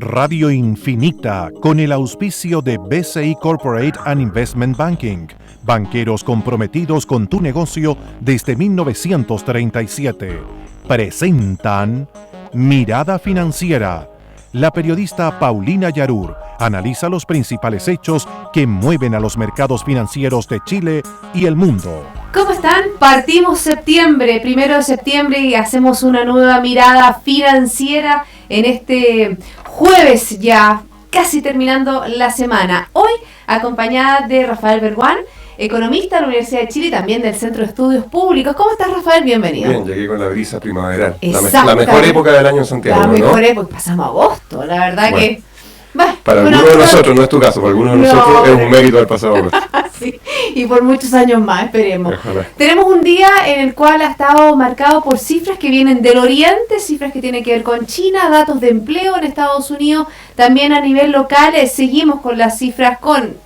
Radio Infinita, con el auspicio de BCI Corporate and Investment Banking, banqueros comprometidos con tu negocio desde 1937, presentan Mirada Financiera. La periodista Paulina Yarur analiza los principales hechos que mueven a los mercados financieros de Chile y el mundo. ¿Cómo están? Partimos septiembre, 1 de septiembre, y hacemos una nueva mirada financiera en este jueves ya, casi terminando la semana. Hoy, acompañada de Rafael Berguán, economista de la Universidad de Chile y también del Centro de Estudios Públicos. ¿Cómo estás, Rafael? Bienvenido. Bien, llegué con la brisa primaveral. La mejor época del año en Santiago, La mejor ¿no? época, pasamos agosto, la verdad bueno, que... Para algunos de nosotros, no es tu caso, para algunos de nosotros es un mérito del pasado agosto. Sí, y por muchos años más, esperemos. Ojalá. Tenemos un día en el cual ha estado marcado por cifras que vienen del Oriente, cifras que tienen que ver con China, datos de empleo en Estados Unidos, también a nivel local. Seguimos con las cifras, con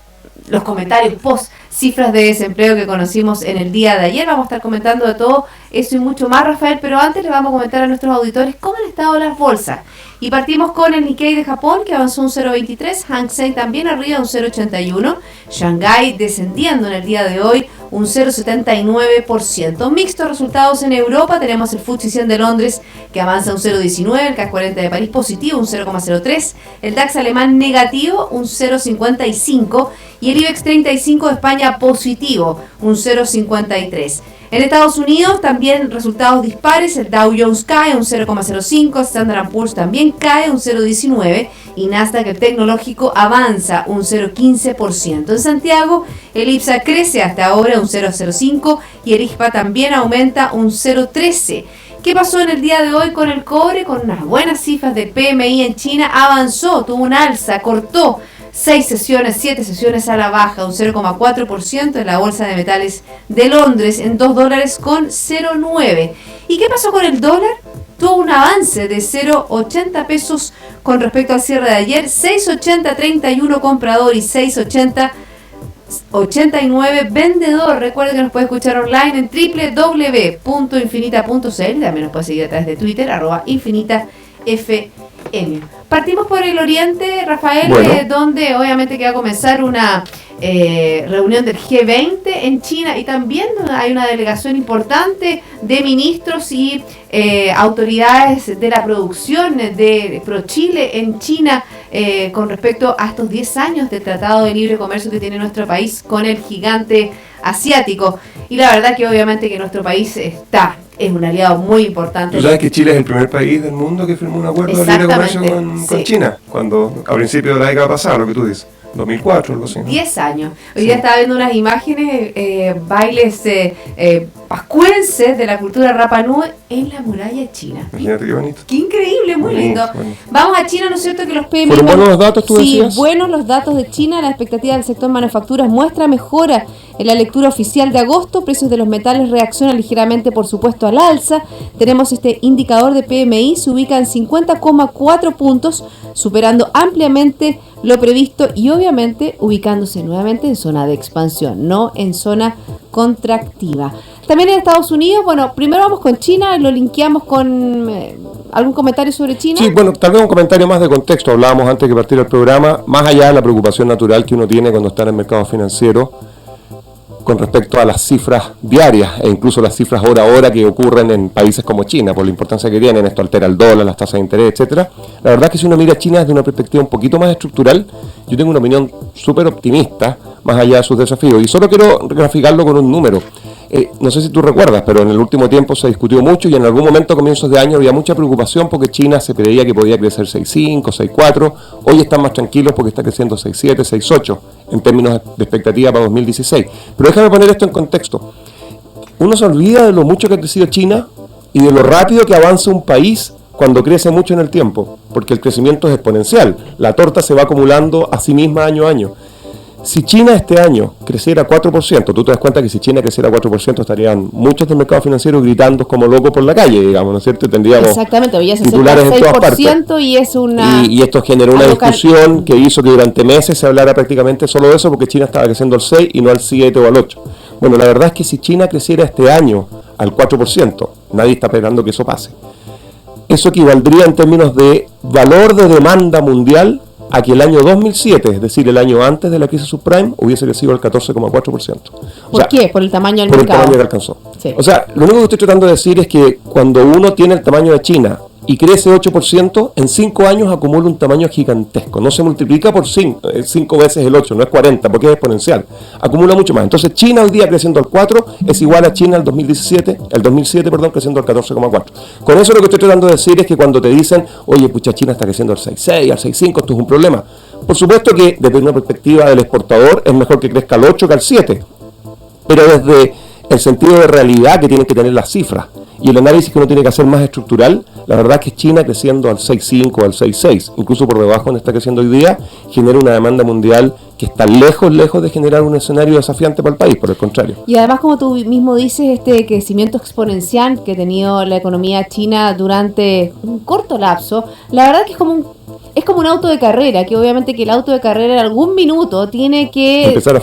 los comentarios post cifras de desempleo que conocimos en el día de ayer. Vamos a estar comentando de todo eso y mucho más, Rafael, pero antes le vamos a comentar a nuestros auditores cómo han estado las bolsas. Y partimos con el Nikkei de Japón, que avanzó un 0.23, Hang Seng también arriba un 0.81, Shanghái descendiendo en el día de hoy un 0.79%. Mixtos resultados en Europa, tenemos el FTSE 100 de Londres que avanza un 0.19, el CAC 40 de París positivo un 0.03, el DAX alemán negativo un 0.55 y el IBEX 35 de España positivo un 0.53. En Estados Unidos también resultados dispares, el Dow Jones cae un 0.05, Standard & Poor's también cae un 0.19 y Nasdaq el tecnológico avanza un 0.15%. En Santiago el IPSA crece hasta ahora un 0.05 y el IXPA también aumenta un 0.13. ¿Qué pasó en el día de hoy con el cobre? Con unas buenas cifras del PMI en China, avanzó, tuvo un alza, cortó 7 sesiones a la baja, un 0.4% en la bolsa de metales de Londres en $2.09. ¿Y qué pasó con el dólar? Tuvo un avance de 0.80 pesos con respecto al cierre de ayer, 6.80.31 comprador y 6.80.89 vendedor. Recuerden que nos puede escuchar online en www.infinita.cl y también nos puede seguir a través de Twitter, @infinitafm. Partimos por el Oriente, Rafael, bueno, donde obviamente que va a comenzar una reunión del G20 en China y también hay una delegación importante de ministros y autoridades de la producción de ProChile en China con respecto a estos 10 años de Tratado de Libre Comercio que tiene nuestro país con el gigante asiático. Y la verdad que obviamente que nuestro país es un aliado muy importante. ¿Tú sabes que Chile es el primer país del mundo que firmó un acuerdo de libre comercio con China? Cuando a principios de la década pasada, lo que tú dices, 2004, algo así, ¿no? 10 años. Hoy día estaba viendo unas imágenes, bailes pascuenses de la cultura Rapa Nui en la muralla china. Imagínate qué bonito. Qué increíble, muy lindo. Bueno. Vamos a China, ¿no es cierto? Que los PMI... ¿Fueron buenos los datos, tú decías? Sí, buenos los datos de China. La expectativa del sector manufacturas muestra mejora en la lectura oficial de agosto. Precios de los metales reaccionan ligeramente, por supuesto, al alza. Tenemos este indicador de PMI, se ubica en 50,4 puntos, superando ampliamente lo previsto y obviamente ubicándose nuevamente en zona de expansión, no en zona contractiva. También en Estados Unidos, bueno, primero vamos con China, lo linkeamos con algún comentario sobre China. Sí, bueno, tal vez un comentario más de contexto. Hablábamos antes de que partiera el programa, más allá de la preocupación natural que uno tiene cuando está en el mercado financiero con respecto a las cifras diarias e incluso las cifras hora a hora que ocurren en países como China, por la importancia que tienen, esto altera el dólar, las tasas de interés, etcétera. La verdad es que si uno mira a China desde una perspectiva un poquito más estructural, yo tengo una opinión súper optimista, más allá de sus desafíos, y solo quiero graficarlo con un número. No sé si tú recuerdas, pero en el último tiempo se discutió mucho y en algún momento a comienzos de año había mucha preocupación porque China se creía que podía crecer 6.5, 6.4, hoy están más tranquilos porque está creciendo 6.7, 6.8 en términos de expectativa para 2016. Pero déjame poner esto en contexto. Uno se olvida de lo mucho que ha crecido China y de lo rápido que avanza un país cuando crece mucho en el tiempo, porque el crecimiento es exponencial, la torta se va acumulando a sí misma año a año. Si China este año creciera 4%, tú te das cuenta que si China creciera 4% estarían muchos del mercado financiero gritando como locos por la calle, digamos, ¿no es cierto? Tendríamos titulares en todas partes. Y esto generó una discusión que hizo que durante meses se hablara prácticamente solo de eso porque China estaba creciendo al 6 y no al 7 o al 8. Bueno, la verdad es que si China creciera este año al 4%, nadie está esperando que eso pase. eso equivaldría en términos de valor de demanda mundial a que el año 2007, es decir, el año antes de la crisis subprime, hubiese crecido el 14,4%. ¿Por qué? Por el tamaño del mercado. Por el tamaño que alcanzó. Sí. O sea, lo único que estoy tratando de decir es que cuando uno tiene el tamaño de China y crece 8%, en 5 años acumula un tamaño gigantesco. No se multiplica por 5 veces el 8, no es 40, porque es exponencial. Acumula mucho más. Entonces, China hoy día creciendo al 4 es igual a China el 2007, creciendo al 14,4. Con eso lo que estoy tratando de decir es que cuando te dicen, oye, pucha, China está creciendo al 6,6, al 6,5, esto es un problema. Por supuesto que desde una perspectiva del exportador es mejor que crezca al 8 que al 7. Pero desde el sentido de realidad que tienen que tener las cifras y el análisis que uno tiene que hacer más estructural, la verdad es que China creciendo al 6,5, al 6,6, incluso por debajo donde está creciendo hoy día, genera una demanda mundial que está lejos de generar un escenario desafiante para el país, por el contrario. Y además, como tú mismo dices, este crecimiento exponencial que ha tenido la economía china durante un corto lapso, la verdad que es como un auto de carrera, que obviamente que el auto de carrera en algún minuto tiene que empezar a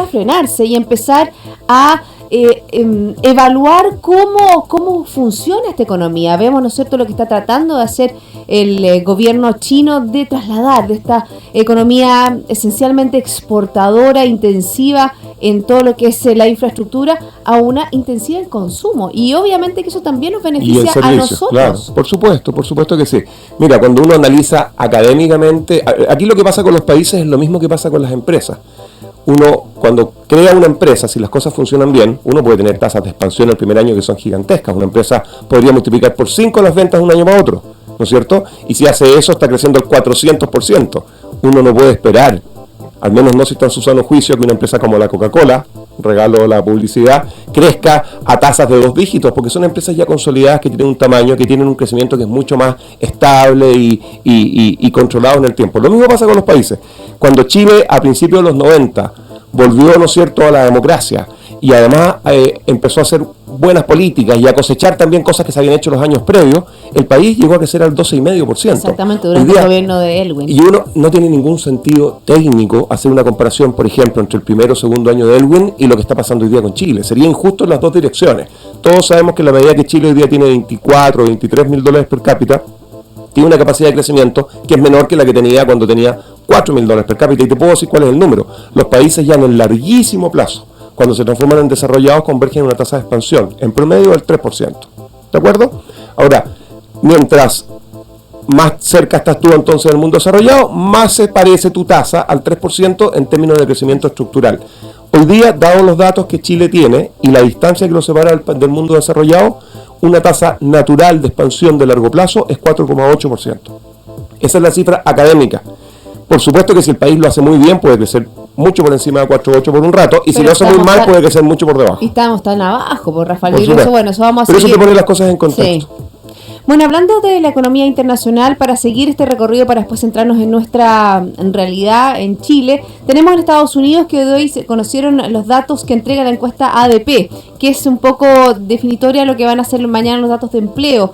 frenarse y empezar a evaluar cómo funciona esta economía. Vemos, ¿no es cierto?, lo que está tratando de hacer el gobierno chino de trasladar de esta economía esencialmente exportadora, intensiva en todo lo que es la infraestructura, a una intensiva en consumo. Y obviamente que eso también nos beneficia a nosotros. Claro, por supuesto que sí. Mira, cuando uno analiza académicamente, aquí lo que pasa con los países es lo mismo que pasa con las empresas. Uno, cuando crea una empresa, si las cosas funcionan bien, uno puede tener tasas de expansión el primer año que son gigantescas. Una empresa podría multiplicar por 5 las ventas de un año para otro, ¿no es cierto? Y si hace eso, está creciendo el 400%. Uno no puede esperar, al menos no si está en su sano juicio, que una empresa como la Coca-Cola, regalo la publicidad, crezca a tasas de 2 dígitos, porque son empresas ya consolidadas que tienen un tamaño, que tienen un crecimiento que es mucho más estable y controlado en el tiempo. Lo mismo pasa con los países. Cuando Chile, a principios de los 90, volvió, ¿no es cierto?, a la democracia y además empezó a hacer buenas políticas y a cosechar también cosas que se habían hecho los años previos, el país llegó a crecer al 12,5%. Exactamente, durante el gobierno de Aylwin. Y uno no tiene ningún sentido técnico hacer una comparación, por ejemplo, entre el primero o segundo año de Aylwin y lo que está pasando hoy día con Chile. Sería injusto en las dos direcciones. Todos sabemos que la medida que Chile hoy día tiene 24 o 23 mil dólares per cápita, tiene una capacidad de crecimiento que es menor que la que tenía cuando tenía 4 mil dólares per cápita. Y te puedo decir cuál es el número. Los países ya en el larguísimo plazo, cuando se transforman en desarrollados, convergen en una tasa de expansión, en promedio del 3%. ¿De acuerdo? Ahora, mientras más cerca estás tú entonces del mundo desarrollado, más se parece tu tasa al 3% en términos de crecimiento estructural. Hoy día, dados los datos que Chile tiene y la distancia que lo separa del mundo desarrollado, una tasa natural de expansión de largo plazo es 4,8%. Esa es la cifra académica. Por supuesto que si el país lo hace muy bien, puede crecer mucho por encima de 4,8 por un rato, y si lo hace muy mal, puede crecer mucho por debajo. Y estamos tan abajo, por Rafael. Por eso, bueno, eso vamos a Pero seguir. eso te pone las cosas en contexto. Sí. Bueno, hablando de la economía internacional, para seguir este recorrido, para después centrarnos en nuestra realidad en Chile, tenemos en Estados Unidos que hoy se conocieron los datos que entrega la encuesta ADP, que es un poco definitoria de lo que van a ser mañana los datos de empleo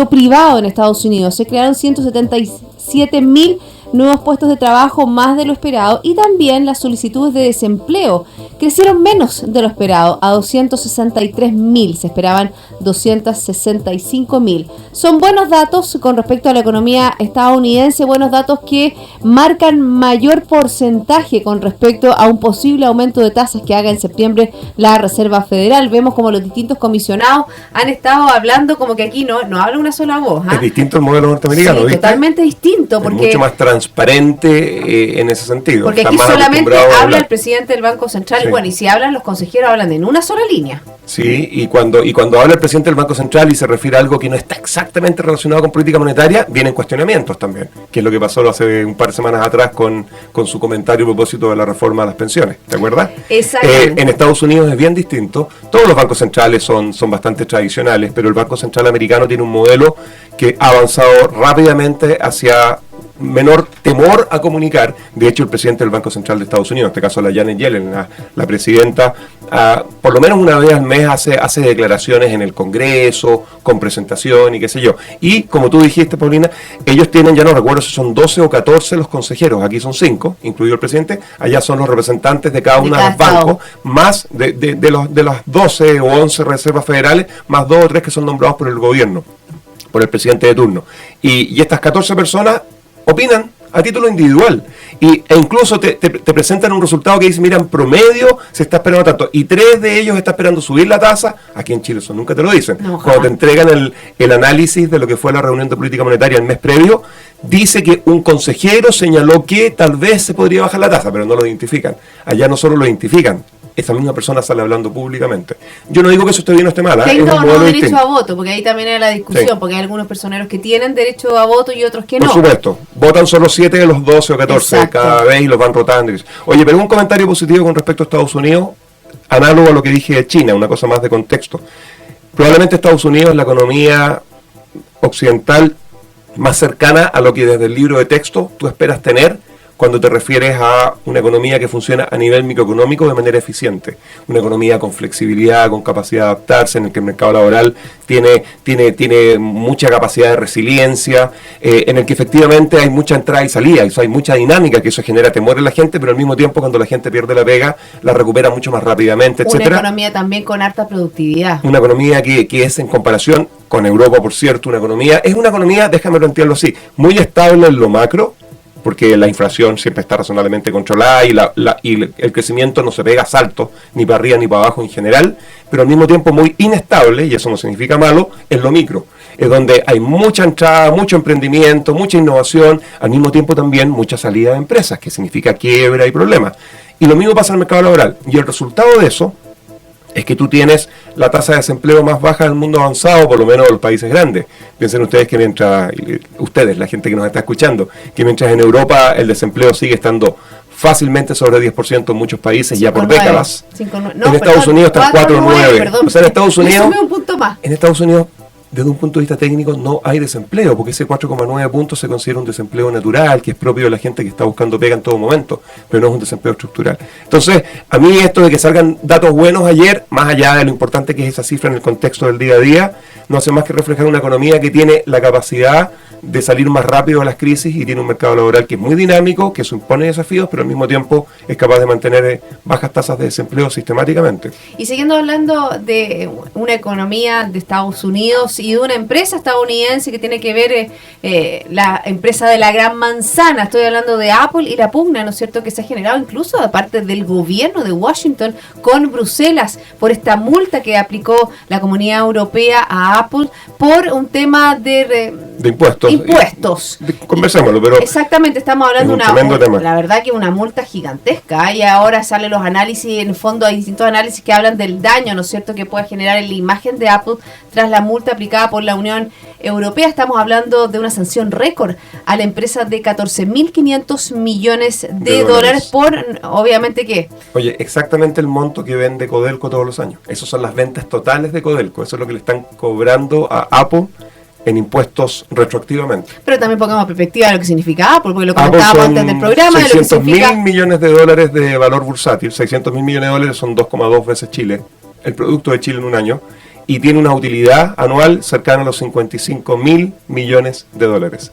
privado en Estados Unidos. Se crearon 177.000 nuevos puestos de trabajo, más de lo esperado, y también las solicitudes de desempleo crecieron menos de lo esperado, a 263.000, se esperaban 265.000. Son buenos datos con respecto a la economía estadounidense, buenos datos que marcan mayor porcentaje con respecto a un posible aumento de tasas que haga en septiembre la Reserva Federal. Vemos como los distintos comisionados han estado hablando como que aquí no habla una sola voz. Es distinto el modelo norteamericano, sí, ¿viste? Totalmente distinto, porque es mucho más transparente en ese sentido. Porque aquí solamente habla el presidente del Banco Central, sí. Y bueno, y si hablan los consejeros, hablan en una sola línea. Sí, y cuando habla el presidente del Banco Central y se refiere a algo que no está exactamente relacionado con política monetaria, vienen cuestionamientos también, que es lo que pasó hace un par de semanas atrás con su comentario a propósito de la reforma de las pensiones, ¿te acuerdas? Exactamente. En Estados Unidos es bien distinto. Todos los bancos centrales son bastante tradicionales, pero el Banco Central americano tiene un modelo que ha avanzado rápidamente hacia menor temor a comunicar. De hecho, el presidente del Banco Central de Estados Unidos, en este caso la Janet Yellen, la presidenta, por lo menos una vez al mes hace declaraciones en el Congreso, con presentación y qué sé yo. Y como tú dijiste, Paulina, ellos tienen, ya no recuerdo si son 12 o 14 los consejeros, aquí son 5, incluido el presidente, allá son los representantes de cada uno de los bancos, más de las 12 o 11 reservas federales, más 2 o 3 que son nombrados por el gobierno. por el presidente de turno. Y estas 14 personas opinan a título individual e incluso te presentan un resultado que dice, mira, en promedio se está esperando tanto, y 3 de ellos están esperando subir la tasa. Aquí en Chile eso nunca te lo dicen. No, cuando te entregan el análisis de lo que fue la reunión de política monetaria el mes previo, dice que un consejero señaló que tal vez se podría bajar la tasa, pero no lo identifican. Allá no solo lo identifican, esa misma persona sale hablando públicamente. Yo no digo que eso esté bien o esté mal, ¿eh? Tenga o no derecho a voto, porque ahí también hay la discusión, sí. Porque hay algunos personeros que tienen derecho a voto y otros que no. Por supuesto, votan solo 7 de los 12 o 14 cada vez y los van rotando. Oye, pero un comentario positivo con respecto a Estados Unidos, análogo a lo que dije de China, una cosa más de contexto. Probablemente Estados Unidos es la economía occidental más cercana a lo que desde el libro de texto tú esperas tener cuando te refieres a una economía que funciona a nivel microeconómico de manera eficiente. Una economía con flexibilidad, con capacidad de adaptarse, en el que el mercado laboral tiene mucha capacidad de resiliencia, en el que efectivamente hay mucha entrada y salida, hay mucha dinámica, que eso genera temor en la gente, pero al mismo tiempo cuando la gente pierde la pega, la recupera mucho más rápidamente, etcétera. Una economía también con harta productividad. Una economía que es, en comparación con Europa, por cierto, una economía, déjame plantearlo así, muy estable en lo macro, porque la inflación siempre está razonablemente controlada y el crecimiento no se pega a saltos, ni para arriba ni para abajo en general, pero al mismo tiempo muy inestable, y eso no significa malo, en lo micro. Es donde hay mucha entrada, mucho emprendimiento, mucha innovación, al mismo tiempo también mucha salida de empresas, que significa quiebra y problemas. Y lo mismo pasa en el mercado laboral. Y el resultado de eso es que tú tienes la tasa de desempleo más baja del mundo avanzado, por lo menos de los países grandes. Piensen ustedes que la gente que nos está escuchando, que mientras en Europa el desempleo sigue estando fácilmente sobre 10% en muchos países, ya por décadas. En Estados Unidos está en 4,9. O sea, en Estados Unidos, desde un punto de vista técnico, no hay desempleo, porque ese 4,9 puntos se considera un desempleo natural, que es propio de la gente que está buscando pega en todo momento, pero no es un desempleo estructural. Entonces, a mí esto de que salgan datos buenos ayer, más allá de lo importante que es esa cifra en el contexto del día a día, no hace más que reflejar una economía que tiene la capacidad de salir más rápido de las crisis y tiene un mercado laboral que es muy dinámico, que eso impone desafíos, pero al mismo tiempo es capaz de mantener bajas tasas de desempleo sistemáticamente. Y siguiendo hablando de una economía de Estados Unidos y de una empresa estadounidense que tiene que ver la empresa de la gran manzana, estoy hablando de Apple y la pugna, ¿no es cierto?, que se ha generado incluso de parte del gobierno de Washington con Bruselas por esta multa que aplicó la Comunidad Europea a Apple por un tema de impuestos. Conversémoslo, pero exactamente, estamos hablando de la verdad que una multa gigantesca, y ahora salen los análisis, en el fondo hay distintos análisis que hablan del daño, ¿no es cierto?, que puede generar en la imagen de Apple tras la multa aplicada por la Unión Europea. Estamos hablando de una sanción récord a la empresa de 14.500 millones de dólares por, obviamente, ¿qué? Oye, exactamente el monto que vende Codelco todos los años. Esas son las ventas totales de Codelco, eso es lo que le están cobrando a Apple en impuestos retroactivamente. Pero también pongamos en perspectiva lo que significa Apple, porque lo comentábamos antes del programa. 600.000 millones de dólares de valor bursátil, 600.000 millones de dólares son 2,2 veces Chile, el producto de Chile en un año, y tiene una utilidad anual cercana a los 55.000 millones de dólares.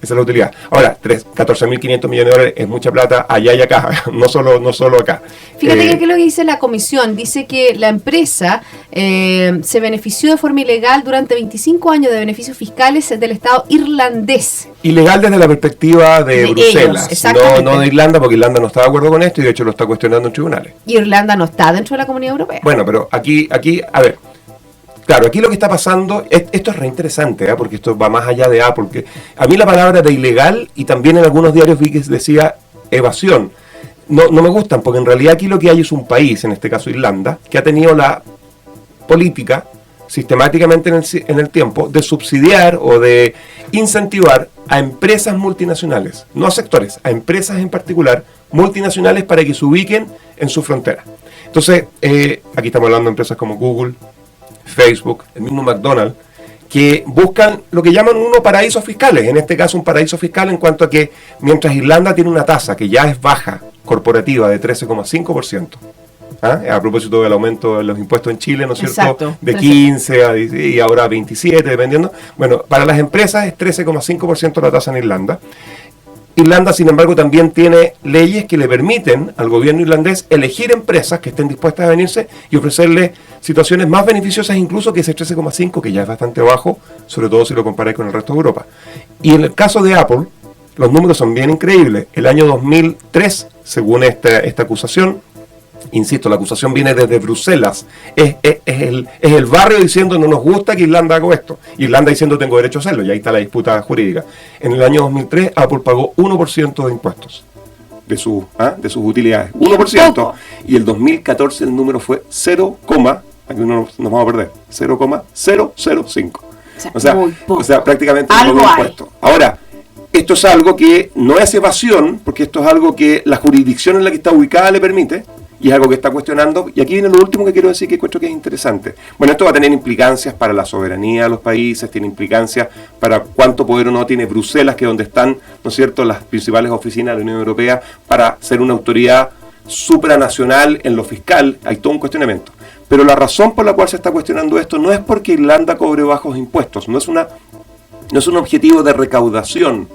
Esa es la utilidad. Ahora, 14.500 millones de dólares es mucha plata allá y acá, no solo acá. Fíjate que es lo que dice la comisión. Dice que la empresa se benefició de forma ilegal durante 25 años de beneficios fiscales del Estado irlandés. Ilegal desde la perspectiva de Bruselas, no de Irlanda, porque Irlanda no está de acuerdo con esto y de hecho lo está cuestionando en tribunales. Y Irlanda no está dentro de la Comunidad Europea. Bueno, pero aquí a ver. Claro, aquí lo que está pasando, esto es reinteresante, porque esto va más allá de Apple. Que a mí la palabra de ilegal, y también en algunos diarios vi que decía evasión, no me gustan, porque en realidad aquí lo que hay es un país, en este caso Irlanda, que ha tenido la política sistemáticamente en el tiempo de subsidiar o de incentivar a empresas multinacionales, no a sectores, a empresas en particular, multinacionales, para que se ubiquen en su frontera. Entonces, aquí estamos hablando de empresas como Google, Facebook, el mismo McDonald's, que buscan lo que llaman paraísos fiscales, en este caso un paraíso fiscal en cuanto a que mientras Irlanda tiene una tasa que ya es baja, corporativa, de 13,5%, a propósito del aumento de los impuestos en Chile, ¿no es cierto?, exacto, de 15 y ahora 27, dependiendo. Bueno, para las empresas es 13,5% la tasa en Irlanda. Irlanda, sin embargo, también tiene leyes que le permiten al gobierno irlandés elegir empresas que estén dispuestas a venirse y ofrecerle situaciones más beneficiosas incluso que ese 13,5, que ya es bastante bajo, sobre todo si lo comparáis con el resto de Europa. Y en el caso de Apple, los números son bien increíbles. El año 2003, según esta acusación, insisto, la acusación viene desde Bruselas, es el barrio diciendo no nos gusta que Irlanda haga esto, Irlanda diciendo tengo derecho a hacerlo, y ahí está la disputa jurídica. En el año 2003 Apple pagó 1% de impuestos de sus utilidades, 1%, y el 2014 el número fue 0, aquí nos vamos a perder, 0,005. O sea, prácticamente el mismo impuesto. Ahora, esto es algo que no es evasión, porque esto es algo que la jurisdicción en la que está ubicada le permite, y es algo que está cuestionando. Y aquí viene lo último que quiero decir, que encuentro que es interesante. Bueno, esto va a tener implicancias para la soberanía de los países, tiene implicancias para cuánto poder o no tiene Bruselas, que es donde están, ¿no es cierto?, las principales oficinas de la Unión Europea, para ser una autoridad supranacional en lo fiscal. Hay todo un cuestionamiento. Pero la razón por la cual se está cuestionando esto no es porque Irlanda cobre bajos impuestos, no es un objetivo de recaudación,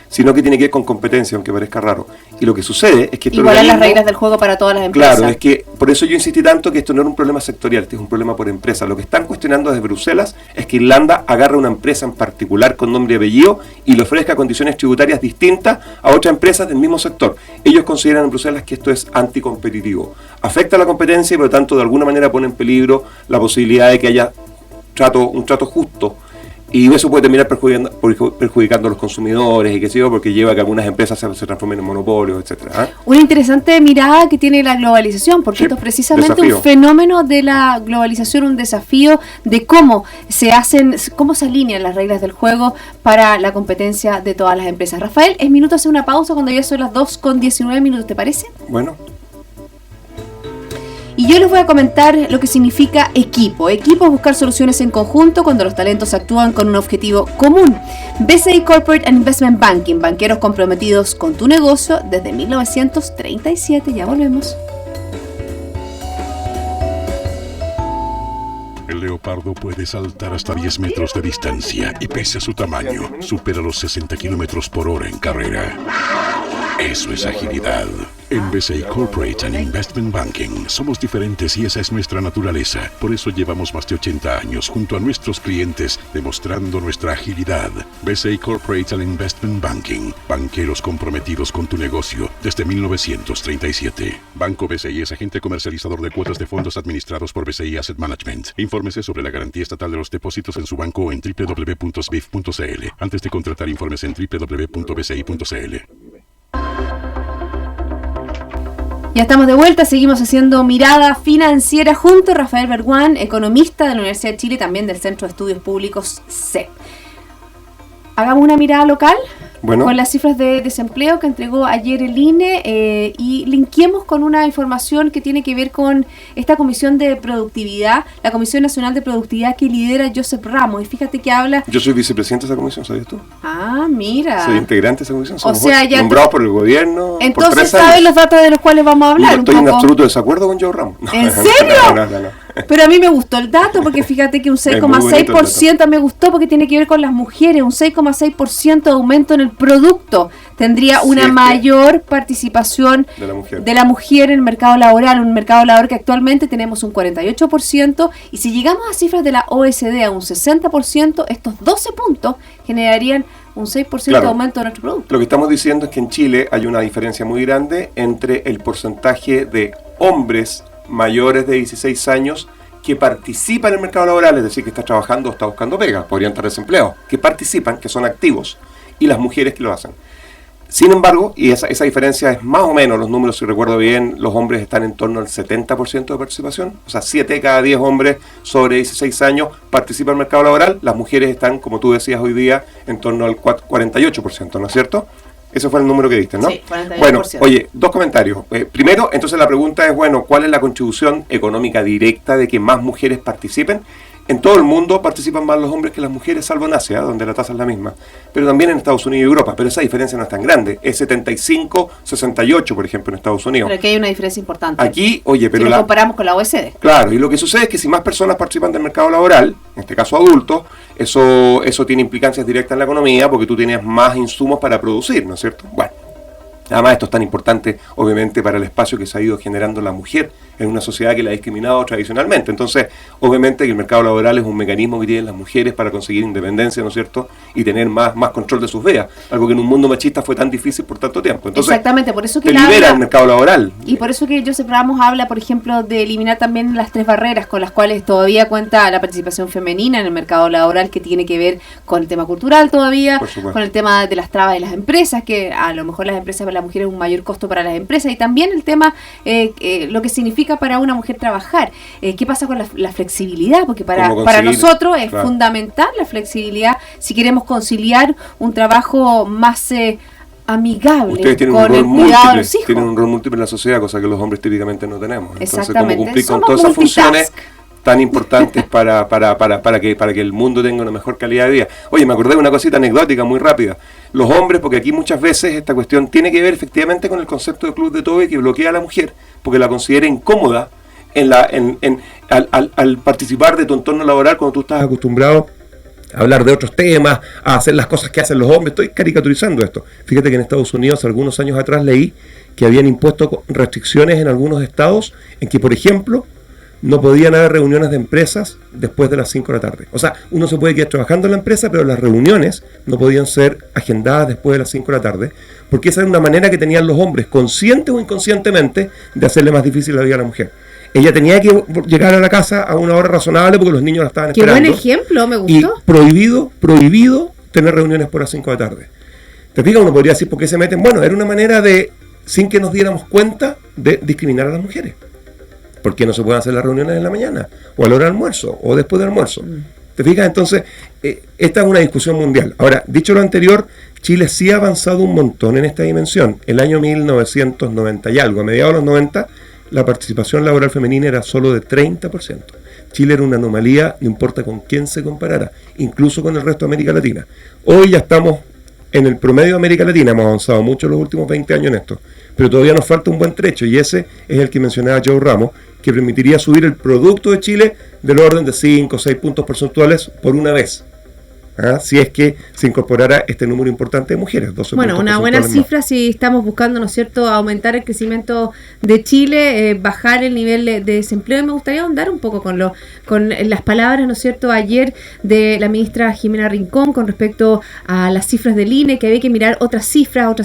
sino que tiene que ver con competencia, aunque parezca raro. Y lo que sucede es que... Igualar las reglas del juego para todas las empresas. Claro, es que por eso yo insistí tanto que esto no era un problema sectorial, este es un problema por empresa. Lo que están cuestionando desde Bruselas es que Irlanda agarre una empresa en particular con nombre y apellido y le ofrezca condiciones tributarias distintas a otras empresas del mismo sector. Ellos consideran en Bruselas que esto es anticompetitivo. Afecta a la competencia y por lo tanto de alguna manera pone en peligro la posibilidad de que haya un trato justo. Y eso puede terminar perjudicando a los consumidores y qué sé yo, porque lleva a que algunas empresas se transformen en monopolios, etcétera. Una interesante mirada que tiene la globalización, porque esto es precisamente desafío. Un fenómeno de la globalización, un desafío de cómo se alinean las reglas del juego para la competencia de todas las empresas. Rafael, es minuto hacer una pausa cuando ya son las 2:19, ¿te parece? Bueno. Y yo les voy a comentar lo que significa equipo. Equipo es buscar soluciones en conjunto cuando los talentos actúan con un objetivo común. BCI Corporate and Investment Banking, banqueros comprometidos con tu negocio desde 1937. Ya volvemos. El leopardo puede saltar hasta 10 metros de distancia y pese a su tamaño, supera los 60 kilómetros por hora en carrera. Eso es agilidad. En BCI Corporate and Investment Banking somos diferentes y esa es nuestra naturaleza. Por eso llevamos más de 80 años junto a nuestros clientes demostrando nuestra agilidad. BCI Corporate and Investment Banking. Banqueros comprometidos con tu negocio desde 1937. Banco BCI es agente comercializador de cuotas de fondos administrados por BCI Asset Management. Infórmese sobre la garantía estatal de los depósitos en su banco o en www.sbif.cl. Antes de contratar, informes en www.bci.cl. Ya estamos de vuelta, seguimos haciendo mirada financiera junto a Rafael Berguán, economista de la Universidad de Chile y también del Centro de Estudios Públicos CEP. Hagamos una mirada local con las cifras de desempleo que entregó ayer el INE y linkeemos con una información que tiene que ver con esta comisión de productividad, la Comisión Nacional de Productividad que lidera Josep Ramos. Y fíjate que habla... Yo soy vicepresidente de esa comisión, ¿sabías tú? Ah, mira. Soy integrante de esa comisión. O sea, ya nombrado por el gobierno. Entonces por 3 sabes años. los datos de los cuales vamos a hablar. No estoy en absoluto desacuerdo con Joe Ramos. ¿En serio? No. Pero a mí me gustó el dato porque fíjate que un 6,6% me gustó porque tiene que ver con las mujeres, un 6,6% de aumento en el producto. Tendría una mayor participación de la mujer en el mercado laboral, un mercado laboral que actualmente tenemos un 48%, y si llegamos a cifras de la OECD a un 60%, estos 12 puntos generarían un 6% de aumento de nuestro producto. Lo que estamos diciendo es que en Chile hay una diferencia muy grande entre el porcentaje de hombres mayores de 16 años que participan en el mercado laboral, es decir, que está trabajando o está buscando pega, podrían estar desempleados, que participan, que son activos, y las mujeres que lo hacen. Sin embargo, y esa diferencia es más o menos, los números, si recuerdo bien, los hombres están en torno al 70% de participación, o sea, 7 de cada 10 hombres sobre 16 años participan en el mercado laboral, las mujeres están, como tú decías hoy día, en torno al 48%, ¿no es cierto? Ese fue el número que diste, ¿no? Sí, 48%. Bueno, oye, 2 comentarios. Primero, entonces la pregunta es, bueno, ¿cuál es la contribución económica directa de que más mujeres participen? En todo el mundo participan más los hombres que las mujeres, salvo en Asia, donde la tasa es la misma, pero también en Estados Unidos y Europa, pero esa diferencia no es tan grande, es 75-68, por ejemplo, en Estados Unidos. Pero aquí hay una diferencia importante. Aquí, oye, pero si lo comparamos con la OECD. Claro, y lo que sucede es que si más personas participan del mercado laboral, en este caso adultos, eso tiene implicancias directas en la economía, porque tú tienes más insumos para producir, ¿no es cierto? Bueno, además esto es tan importante, obviamente, para el espacio que se ha ido generando la mujer en una sociedad que la ha discriminado tradicionalmente. Entonces, obviamente que el mercado laboral es un mecanismo que tienen las mujeres para conseguir independencia, ¿no es cierto? Y tener más control de sus vidas, algo que en un mundo machista fue tan difícil por tanto tiempo. Entonces, exactamente, por eso que te libera el mercado laboral. Y por eso que Joseph Ramos habla, por ejemplo, de eliminar también las 3 barreras con las cuales todavía cuenta la participación femenina en el mercado laboral, que tiene que ver con el tema cultural todavía, con el tema de las trabas de las empresas, que a lo mejor las empresas para las mujeres es un mayor costo para las empresas, y también el tema, lo que significa para una mujer trabajar. ¿Qué pasa con la flexibilidad? Porque para nosotros es fundamental la flexibilidad si queremos conciliar un trabajo más amigable. Ustedes tienen con el cuidado de los hijos. Tienen un rol múltiple en la sociedad, cosa que los hombres típicamente no tenemos. Entonces, ¿cómo cumplir con Somos todas esas funciones multitask tan importantes para que el mundo tenga una mejor calidad de vida? Oye, me acordé de una cosita anecdótica muy rápida. Los hombres, porque aquí muchas veces esta cuestión tiene que ver efectivamente con el concepto de club de Toby, que bloquea a la mujer porque la considera incómoda al participar de tu entorno laboral cuando tú estás acostumbrado a hablar de otros temas, a hacer las cosas que hacen los hombres. Estoy caricaturizando esto. Fíjate que en Estados Unidos, algunos años atrás, leí que habían impuesto restricciones en algunos estados en que, por ejemplo, no podían haber reuniones de empresas después de las 5 de la tarde. O sea, uno se puede quedar trabajando en la empresa, pero las reuniones no podían ser agendadas después de las 5 de la tarde, porque esa era una manera que tenían los hombres, consciente o inconscientemente, de hacerle más difícil la vida a la mujer. Ella tenía que llegar a la casa a una hora razonable porque los niños la estaban esperando. Qué buen ejemplo, me gustó. Y prohibido tener reuniones por las 5 de la tarde. ¿Te fijas? Uno podría decir, ¿por qué se meten? Bueno, era una manera de, sin que nos diéramos cuenta, de discriminar a las mujeres. ¿Por qué no se pueden hacer las reuniones en la mañana? O a la hora del almuerzo, o después del almuerzo. ¿Te fijas? Entonces, esta es una discusión mundial. Ahora, dicho lo anterior, Chile sí ha avanzado un montón en esta dimensión. El año 1990 y algo, a mediados de los 90, la participación laboral femenina era solo de 30%. Chile era una anomalía, no importa con quién se comparara, incluso con el resto de América Latina. Hoy ya estamos en el promedio de América Latina, hemos avanzado mucho en los últimos 20 años en esto, pero todavía nos falta un buen trecho, y ese es el que mencionaba Joe Ramos, que permitiría subir el producto de Chile del orden de 5 o 6 puntos porcentuales por una vez. Si es que se incorporara este número importante de mujeres. 12 bueno, una buena cifra si estamos buscando, ¿no es cierto?, aumentar el crecimiento de Chile, bajar el nivel de desempleo. Y me gustaría ahondar un poco con las palabras, ¿no es cierto?, ayer de la ministra Jimena Rincón con respecto a las cifras del INE, que había que mirar otras cifras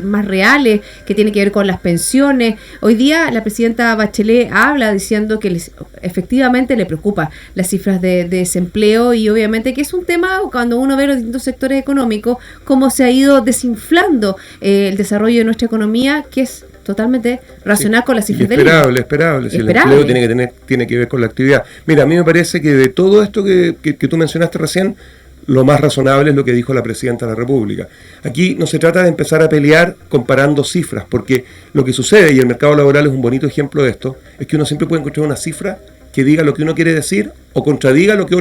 más reales, que tiene que ver con las pensiones. Hoy día la presidenta Bachelet habla diciendo que efectivamente le preocupa las cifras de desempleo, y obviamente que es un tema cuando uno ve los distintos sectores económicos, cómo se ha ido desinflando el desarrollo de nuestra economía, que es totalmente racional con las cifras del INE. Esperable. Si el empleo tiene que ver con la actividad. Mira, a mí me parece que de todo esto que tú mencionaste recién, lo más razonable es lo que dijo la Presidenta de la República. Aquí no se trata de empezar a pelear comparando cifras, porque lo que sucede, y el mercado laboral es un bonito ejemplo de esto, es que uno siempre puede encontrar una cifra que diga lo que uno quiere decir o contradiga lo que otro